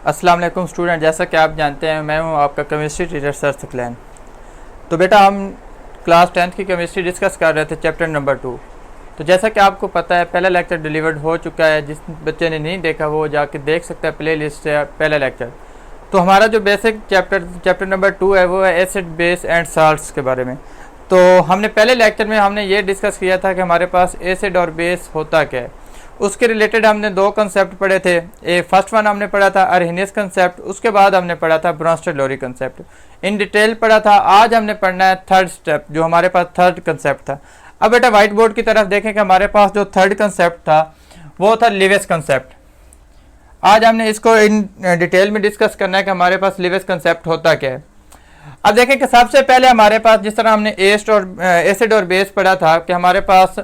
अस्सलाम वालेकुम स्टूडेंट, जैसा कि आप जानते हैं मैं हूं आपका केमिस्ट्री टीचर सर सकलैन। तो बेटा हम क्लास 10th की केमिस्ट्री डिस्कस कर रहे थे चैप्टर नंबर 2। तो जैसा कि आपको पता है पहला लेक्चर डिलीवर्ड हो चुका है, जिस बच्चे ने नहीं देखा वो जाके देख सकता है प्ले लिस्ट से पहला लेक्चर। तो हमारा जो बेसिक चैप्टर नंबर 2 है वो है एसिड बेस एंड साल्ट्स के बारे में। तो हमने पहले लेक्चर में हमने ये डिस्कस किया था कि हमारे पास एसिड और बेस होता क्या है। उसके रिलेटेड हमने दो कंसेप्ट पढ़े थे। फर्स्ट वन हमने पढ़ा था अर्हेनियस कंसेप्ट, उसके बाद हमने पढ़ा था ब्रोंस्टेड-लोरी कंसेप्ट, इन डिटेल पढ़ा था। आज हमने पढ़ना है थर्ड स्टेप, जो हमारे पास थर्ड कंसेप्ट था। अब बेटा व्हाइट बोर्ड की तरफ देखें कि हमारे पास जो थर्ड कंसेप्ट था वो था लिवेस कंसेप्ट। आज हमने इसको इन डिटेल में डिस्कस करना है कि हमारे पास लिवेस कंसेप्ट होता क्या है। अब देखें कि सबसे पहले हमारे पास जिस तरह हमने एसिड और बेस पढ़ा था कि हमारे पास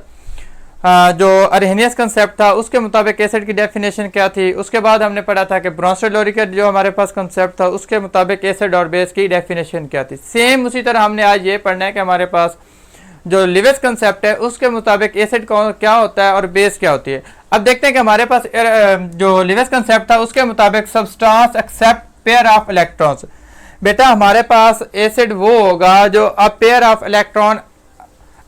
जो अर्हेनियस कंसेप्ट था उसके मुताबिक एसिड की डेफिनेशन क्या थी। उसके बाद हमने पढ़ा था कि ब्रोंस्टेड-लोरी का जो हमारे पास कंसेप्ट था उसके मुताबिक एसिड और बेस की डेफिनेशन क्या थी। सेम उसी तरह हमने आज ये पढ़ना है कि हमारे पास जो लिवेस कंसेप्ट है उसके मुताबिक एसिड क्या होता है और बेस क्या होती है। अब देखते हैं कि हमारे पास जो लिवेस कंसेप्ट था उसके मुताबिक substance accept pair of electrons. बेटा हमारे पास एसिड वो होगा जो a pair of electron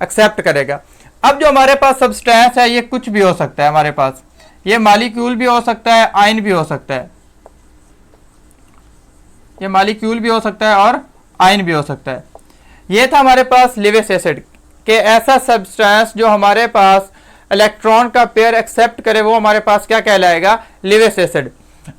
accept करेगा। अब जो हमारे पास सब्सटेंस है ये कुछ भी हो सकता है, हमारे पास ये मॉलिक्यूल भी हो सकता है, आयन भी हो सकता है, ये मॉलिक्यूल भी हो सकता है और आयन भी हो सकता है। ये था हमारे पास लिवेस एसिड के ऐसा सब्सटेंस जो हमारे पास इलेक्ट्रॉन का पेयर एक्सेप्ट करे, वो हमारे पास क्या कहलाएगा, लिवेस एसिड।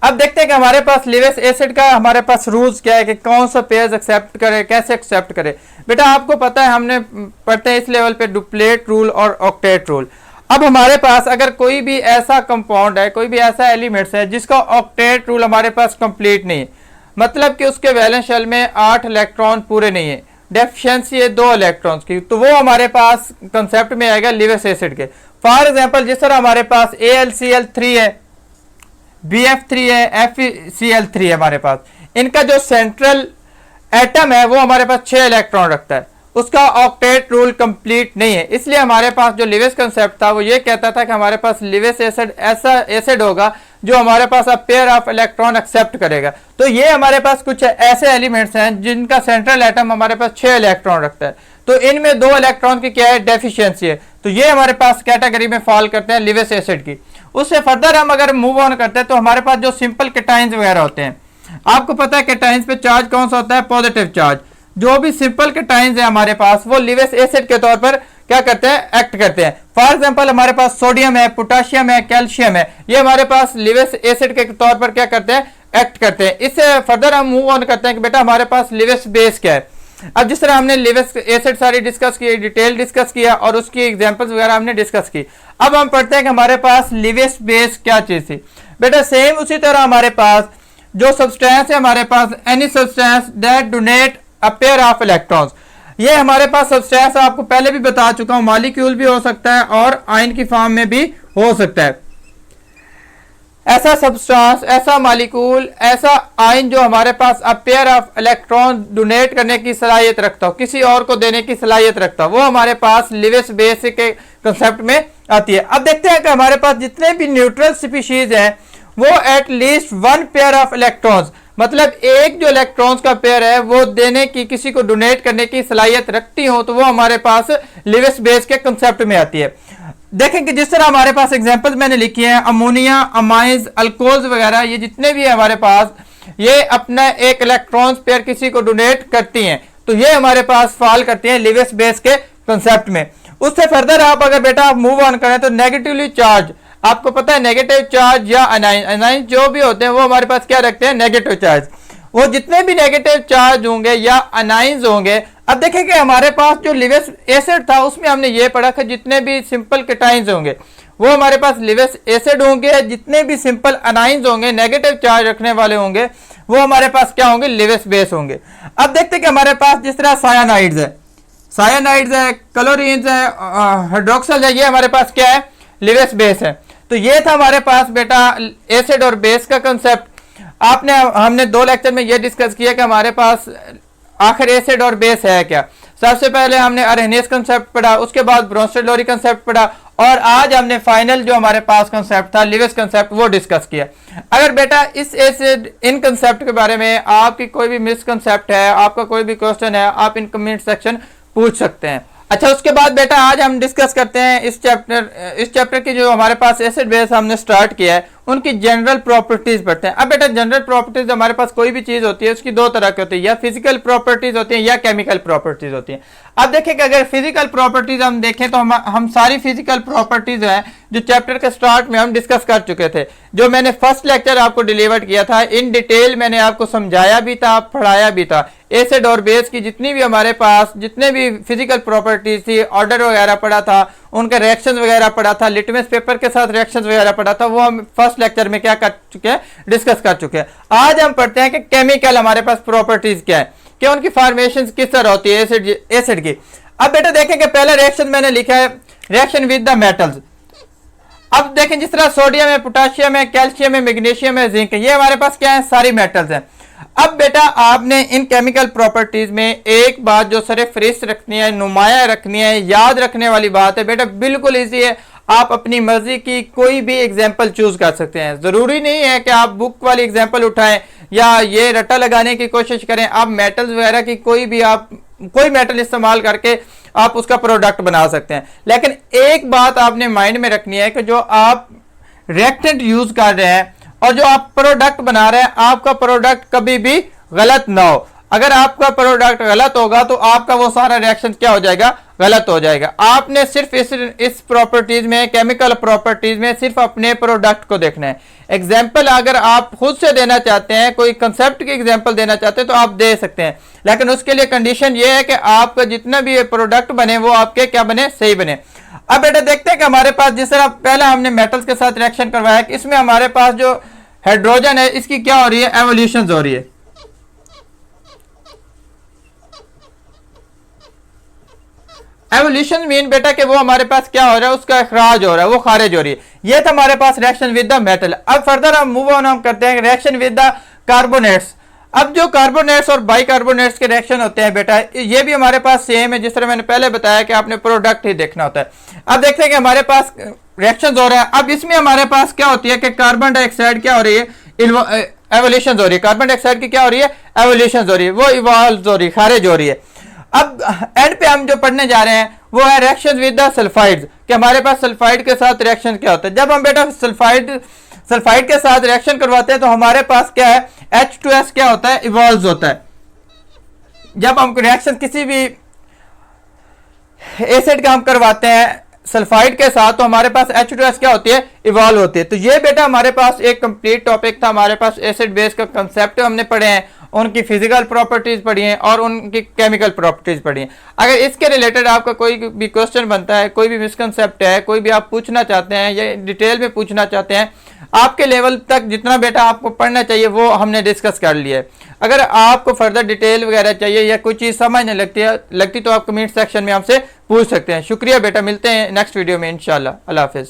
अब देखते हैं कि हमारे पास लिवेस एसिड का हमारे पास रूल्स क्या है कि कौन सा पेयर्स एक्सेप्ट करे, कैसे एक्सेप्ट करे। बेटा आपको पता है हमने पढ़ते हैं इस लेवल पे डुप्लेट रूल और ऑक्टेट रूल। अब हमारे पास अगर कोई भी ऐसा कंपाउंड है, कोई भी ऐसा एलिमेंट्स है जिसका ऑक्टेट रूल हमारे पास कंप्लीट नहीं है, मतलब कि उसके वैलेंस शेल में 8 इलेक्ट्रॉन पूरे नहीं है, डेफिशिएंसी है 2 इलेक्ट्रॉन्स की, तो वो हमारे पास कंसेप्ट में आएगा लिवेस एसिड के। फॉर एग्जाम्पल जिस तरह हमारे पास AlCl3 है, BF3 है, FeCl3 है, हमारे पास इनका जो सेंट्रल एटम है वो हमारे पास 6 इलेक्ट्रॉन रखता है, उसका ऑक्टेट रूल कंप्लीट नहीं है। इसलिए हमारे पास जो लिवेस कंसेप्ट था वो ये कहता था कि हमारे पास लिवेस एसिड ऐसा एसिड होगा जो हमारे पास अब पेयर ऑफ इलेक्ट्रॉन एक्सेप्ट करेगा। तो ये हमारे पास कुछ ऐसे एलिमेंट्स हैं जिनका सेंट्रल एटम हमारे पास 6 इलेक्ट्रॉन रखता है, तो इनमें 2 इलेक्ट्रॉन की क्या है, डेफिशिएंसी है, तो ये हमारे पास कैटेगरी में फॉल करते हैं लिवेस एसिड की। उससे फर्दर हम अगर मूव ऑन करते हैं तो हमारे पास जो सिंपल केटाइंस वगैरह होते हैं, आपको पता है केटाइंस पे चार्ज कौन सा होता है, पॉजिटिव चार्ज। जो भी सिंपल केटाइंस है हमारे पास वो लिवेस एसिड के तौर पर क्या करते हैं, एक्ट करते हैं। फॉर एग्जांपल हमारे पास सोडियम है, पोटाशियम है, कैल्शियम है, ये हमारे पास लिवेस एसिड के तौर पर क्या करते हैं, एक्ट करते हैं। इससे फर्दर हम मूव ऑन करते हैं कि बेटा हमारे पास लिवेस बेस क्या है। अब जिस तरह हमने लिवेस एसिड सारी डिस्कस की, डिटेल डिस्कस किया और उसकी एग्जांपल्स वगैरह हमने डिस्कस की। अब हम पढ़ते हैं कि हमारे पास लिवेस बेस क्या चीज थी। बेटा सेम उसी तरह हमारे पास जो सब्सटेंस है, हमारे पास any substance that donate a pair of electrons, ये हमारे पास सब्सटेंस आपको पहले भी बता चुका हूं, मॉलिक्यूल भी हो सकता है और आयन की फॉर्म में भी हो सकता है। ऐसा सब्सटेंस, ऐसा मॉलिक्यूल, ऐसा आयन जो हमारे पास a pair of electron donate करने की सलाहियत रखता हो, किसी और को देने की सलाहियत रखता हो, वो हमारे पास लिवेस बेस के कंसेप्ट में आती है। अब देखते हैं कि हमारे पास जितने भी न्यूट्रल स्पीशीज हैं वो at least 1 pair of electrons, मतलब एक जो इलेक्ट्रॉन्स का पेयर है वो देने की, किसी को डोनेट करने की सलाहियत रखती हो, तो वो हमारे पास लिवेस बेस के कंसेप्ट में आती है। देखें कि जिस तरह हमारे पास एग्जांपल्स मैंने लिखी हैं, अमोनिया, अमाइंस, अल्कोहल्स वगैरह, ये जितने भी है हमारे पास, ये अपना एक इलेक्ट्रॉन्स पेयर किसी को डोनेट करती हैं, तो ये हमारे पास फॉल करती हैं लिवेस बेस के कंसेप्ट में। उससे फर्दर आप अगर बेटा आप मूव ऑन करें तो नेगेटिवली चार्ज, आपको पता है नेगेटिव चार्ज या अनाइन जो भी होते हैं वो हमारे पास क्या रखते हैं, नेगेटिव चार्ज। वो जितने भी नेगेटिव चार्ज होंगे या अनाइंस होंगे, अब देखें कि हमारे पास जो लिवेस एसिड था उसमें हमने ये पढ़ा कि जितने भी सिंपल केटाइंस होंगे वो हमारे पास लिवेस एसिड होंगे, जितने भी सिंपल अनाइंस होंगे, नेगेटिव चार्ज रखने वाले होंगे, वो हमारे पास क्या होंगे, लिवेस बेस होंगे। अब देखते हैं कि हमारे पास जिस तरह सायानाइड्स है, क्लोरीन्स है, हाइड्रोक्सल है, ये हमारे पास क्या है, लिवेस बेस है। तो ये था हमारे पास बेटा एसिड और बेस का कंसेप्ट। हमने 2 लेक्चर में ये डिस्कस किया कि हमारे पास आखिर एसिड और बेस है क्या। सबसे पहले हमने अर्हेनियस कंसेप्ट पढ़ा, उसके बाद ब्रोंस्टेड-लोरी कंसेप्ट पढ़ा और आज हमने फाइनल जो हमारे पास कंसेप्ट था लिविस कंसेप्ट वो डिस्कस किया। अगर बेटा इस एसिड इन कंसेप्ट के बारे में आपकी कोई भी मिसकंसेप्ट है, आपका कोई भी क्वेश्चन है, आप इन कमेंट सेक्शन पूछ सकते हैं। अच्छा, उसके बाद बेटा आज हम डिस्कस करते हैं इस चैप्टर की जो हमारे पास एसिड बेस हमने स्टार्ट किया है उनकी जनरल प्रॉपर्टीज पढ़ते हैं। अब बेटा जनरल प्रॉपर्टीज हमारे पास कोई भी चीज होती है उसकी दो तरह की होती है, या फिजिकल प्रॉपर्टीज होती है या केमिकल प्रॉपर्टीज होती है। अब देखें कि अगर फिजिकल प्रॉपर्टीज हम देखें तो हम सारी फिजिकल प्रॉपर्टीज हैं जो चैप्टर के स्टार्ट में हम डिस्कस कर चुके थे, जो मैंने फर्स्ट लेक्चर आपको डिलीवर किया था, इन डिटेल मैंने आपको समझाया भी था, पढ़ाया भी था। एसिड और बेस की जितनी भी हमारे पास जितने भी फिजिकल प्रॉपर्टीज थी, ऑर्डर वगैरह पढ़ा था, उनके रिएक्शन वगैरह पढ़ा था, लिटमस पेपर के साथ रिएक्शन वगैरह पढ़ा था, वो हम फर्स्ट लेक्चर में क्या कर चुके हैं, डिस्कस कर चुके हैं। आज हम पढ़ते हैं कि केमिकल हमारे पास प्रॉपर्टीज क्या है, कि उनकी फॉर्मेशन किस तरह होती है एसिड की। अब बेटा देखें कि पहला रिएक्शन मैंने लिखा है रिएक्शन विद द मेटल्स। अब देखें जिस तरह सोडियम है, पोटाशियम है, कैल्शियम है, मैग्नीशियम है, जिंक है, ये हमारे पास क्या है, सारी मेटल्स हैं। अब बेटा आपने इन केमिकल प्रॉपर्टीज में एक बात जो सरे फरिस्त रखनी है, नुमाया रखनी है, याद रखने वाली बात है बेटा, बिल्कुल इजी है, आप अपनी मर्जी की कोई भी एग्जाम्पल चूज कर सकते हैं। जरूरी नहीं है कि आप बुक वाली एग्जाम्पल उठाएं या ये रट्टा लगाने की कोशिश करें। आप मेटल्स वगैरह की कोई मेटल इस्तेमाल करके आप उसका प्रोडक्ट बना सकते हैं। लेकिन एक बात आपने माइंड में रखनी है कि जो आप रिएक्टेंट यूज कर रहे हैं और जो आप प्रोडक्ट बना रहे हैं, आपका प्रोडक्ट कभी भी गलत ना हो। अगर आपका प्रोडक्ट गलत होगा तो आपका वो सारा रिएक्शन क्या हो जाएगा, गलत हो जाएगा। आपने सिर्फ इस प्रॉपर्टीज में, केमिकल प्रॉपर्टीज में सिर्फ अपने प्रोडक्ट को देखना है। एग्जाम्पल अगर आप खुद से देना चाहते हैं, कोई कंसेप्ट की एग्जाम्पल देना चाहते हैं तो आप दे सकते हैं, लेकिन उसके लिए कंडीशन ये है कि आपका जितना भी प्रोडक्ट बने वो आपके क्या बने, सही बने। अब बेटा देखते हैं कि हमारे पास जिस तरह पहला हमने मेटल्स के साथ रिएक्शन करवाया कि इसमें हमारे पास जो हाइड्रोजन है इसकी क्या हो रही है, एवोल्यूशन हो रही है। एवोल्यूशन मीन बेटा कि वो हमारे पास क्या हो रहा है, उसका अखराज हो रहा है, वो खारिज हो रही है। ये था हमारे पास रिएक्शन विद द मेटल। अब फर्दर हम मूव ऑन हम करते हैं रिएक्शन विद द कार्बोनेट्स। अब जो कार्बोनेट्स और बाइकार्बोनेट्स के रिएक्शन होते हैं बेटा, ये भी हमारे पास सेम है, जिस तरह मैंने पहले बताया कि आपने प्रोडक्ट ही देखना होता है। अब देखते हैं कि हमारे पास रिएक्शन हो रहा है। अब इसमें हमारे पास क्या होती है कि कार्बन डाइऑक्साइड क्या हो रही है, एवोल्यूशन हो रही है। कार्बन डाइऑक्साइड की क्या हो रही है, एवोल्यूशन हो रही है, वो इवॉल्व हो रही है, खारिज हो रही है। अब एंड पे हम जो पढ़ने जा रहे हैं वो है रिएक्शन विद द सल्फाइड्स, कि हमारे पास सल्फाइड के साथ रिएक्शन क्या होता है। जब हम बेटा सल्फाइड के साथ रिएक्शन करवाते हैं तो हमारे पास क्या है, H2S क्या होता है, इवॉल्व होता है। जब हम रिएक्शन किसी भी एसिड का हम करवाते हैं सल्फाइड के साथ तो हमारे पास H2S क्या होती है, इवॉल्व होती है। तो ये बेटा हमारे पास एक कंप्लीट टॉपिक था। हमारे पास एसिड बेस का कंसेप्ट हमने पढ़े हैं, उनकी फिजिकल प्रॉपर्टीज पढ़ी हैं और उनकी केमिकल प्रॉपर्टीज पढ़ी हैं। अगर इसके रिलेटेड आपका कोई भी क्वेश्चन बनता है, कोई भी मिसकंसेप्ट है, कोई भी आप पूछना चाहते हैं या डिटेल में पूछना चाहते हैं, आपके लेवल तक जितना बेटा आपको पढ़ना चाहिए वो हमने डिस्कस कर लिया है। अगर आपको फर्दर डिटेल वगैरह चाहिए या कोई चीज़ समझ नहीं लगती तो आप कमेंट सेक्शन में हमसे पूछ सकते हैं। शुक्रिया बेटा, मिलते हैं नेक्स्ट वीडियो में इंशाल्लाह। अल्लाह हाफिज़।